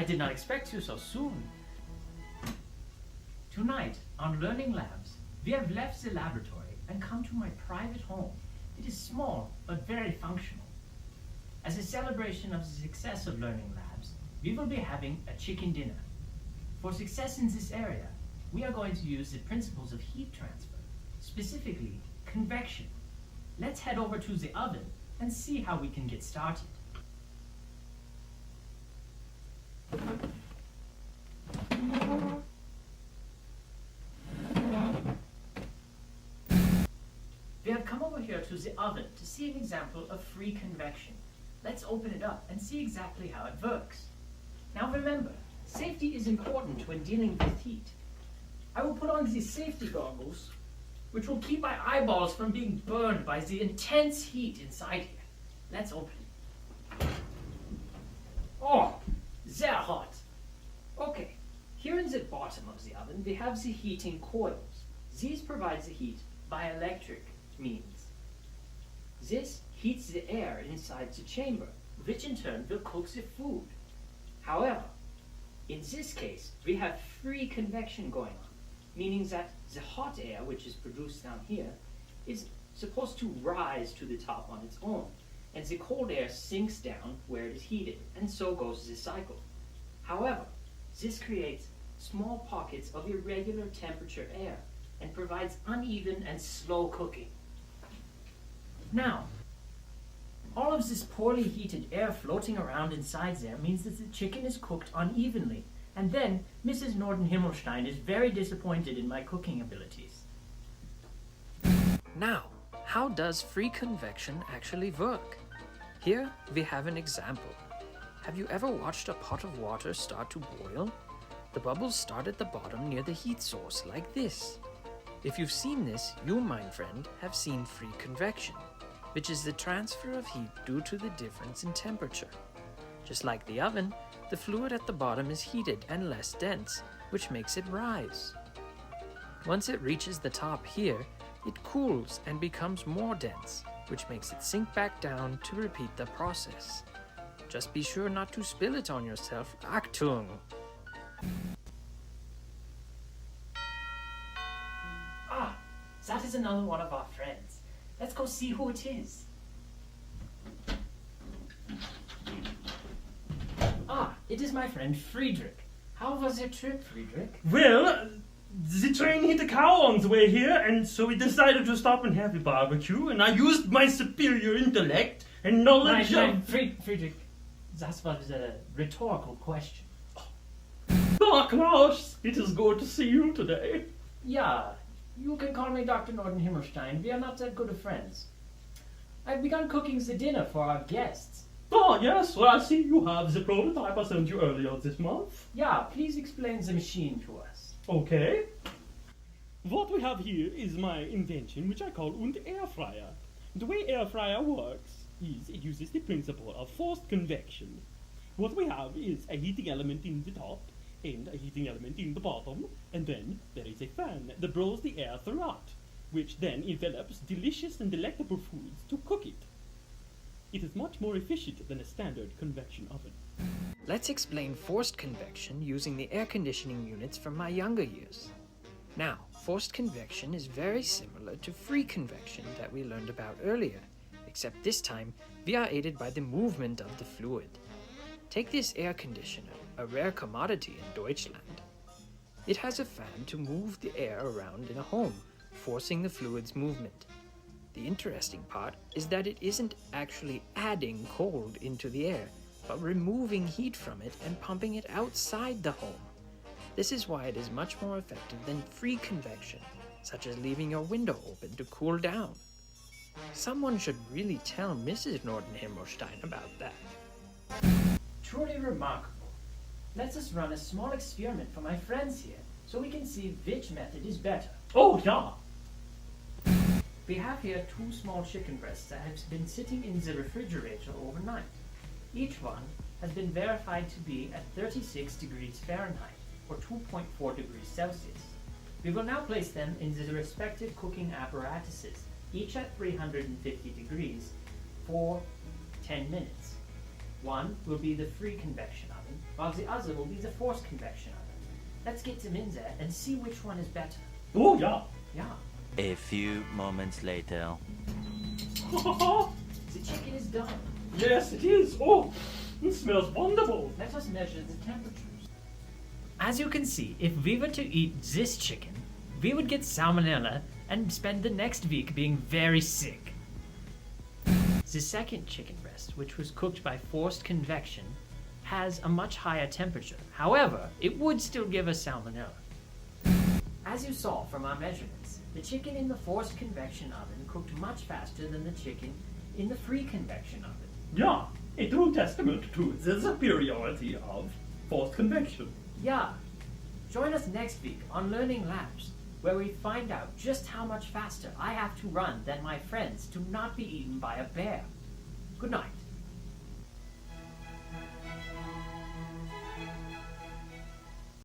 I did not expect you so soon. Tonight, on Learning Labs, we have left the laboratory and come to my private home. It is small, but very functional. As a celebration of the success of Learning Labs, we will be having a chicken dinner. For success in this area, we are going to use the principles of heat transfer, specifically convection. Let's head over to the oven and see how we can get started. We have come over here to the oven to see an example of free convection. Let's open it up and see exactly how it works. Now remember, safety is important when dealing with heat. I will put on these safety goggles, which will keep my eyeballs from being burned by the intense heat inside here. Let's open it. Oh, they're hot. Okay, here in the bottom of the oven, we have the heating coils. These provide the heat by electric means. This heats the air inside the chamber, which in turn will cook the food. However, in this case, we have free convection going on, meaning that the hot air, which is produced down here, is supposed to rise to the top on its own, and the cold air sinks down where it is heated, and so goes the cycle. However, this creates small pockets of irregular temperature air and provides uneven and slow cooking. Now, all of this poorly heated air floating around inside there means that the chicken is cooked unevenly, and then Mrs. Nordenhimmelstein is very disappointed in my cooking abilities. Now, how does free convection actually work? Here we have an example. Have you ever watched a pot of water start to boil? The bubbles start at the bottom near the heat source, like this. If you've seen this, you, my friend, have seen free convection, which is the transfer of heat due to the difference in temperature. Just like the oven, the fluid at the bottom is heated and less dense, which makes it rise. Once it reaches the top here, it cools and becomes more dense, which makes it sink back down to repeat the process. Just be sure not to spill it on yourself. Achtung! Ah, that is another one of our friends. Let's go see who it is. Ah, it is my friend Friedrich. How was your trip, Friedrich? Well, the train hit a cow on the way here, and so we decided to stop and have a barbecue, and I used my superior intellect and knowledge Friedrich, that was a rhetorical question. Oh, Klaus, it is good to see you today. Yeah, you can call me Dr. Nordenhimmelstein. We are not that good of friends. I've begun cooking the dinner for our guests. Oh, yes, well, I see you have the prototype I sent you earlier this month. Yeah, please explain the machine to us. Okay. What we have here is my invention, which I call an air fryer. The way air fryer works is it uses the principle of forced convection. What we have is a heating element in the top and a heating element in the bottom, and then there is a fan that blows the air throughout, which then envelops delicious and delectable foods to cook it. It is much more efficient than a standard convection oven. Let's explain forced convection using the air conditioning units from my younger years. Now, forced convection is very similar to free convection that we learned about earlier, except this time we are aided by the movement of the fluid. Take this air conditioner, a rare commodity in Deutschland. It has a fan to move the air around in a home, forcing the fluid's movement. The interesting part is that it isn't actually adding cold into the air, but removing heat from it and pumping it outside the home. This is why it is much more effective than free convection, such as leaving your window open to cool down. Someone should really tell Mrs. Nordenhimmelstein about that. Truly remarkable. Let us run a small experiment for my friends here, so we can see which method is better. Oh, yeah. We have here 2 small chicken breasts that have been sitting in the refrigerator overnight. Each one has been verified to be at 36 degrees Fahrenheit, or 2.4 degrees Celsius. We will now place them in the respective cooking apparatuses, each at 350 degrees, for 10 minutes. One will be the free convection oven, oven, while the other will be the forced convection oven. Let's get them in there and see which one is better. Oh, yeah. Yeah. A few moments later. The chicken is done. Yes, it is. Oh, it smells wonderful. Let us measure the temperatures. As you can see, if we were to eat this chicken, we would get salmonella and spend the next week being very sick. The second chicken breast, which was cooked by forced convection, has a much higher temperature. However, it would still give us salmonella. As you saw from our measurements, the chicken in the forced convection oven cooked much faster than the chicken in the free convection oven. Yeah, a true testament to the superiority of forced convection. Yeah. Join us next week on Learning Labs, where we find out just how much faster I have to run than my friends to not be eaten by a bear. Good night.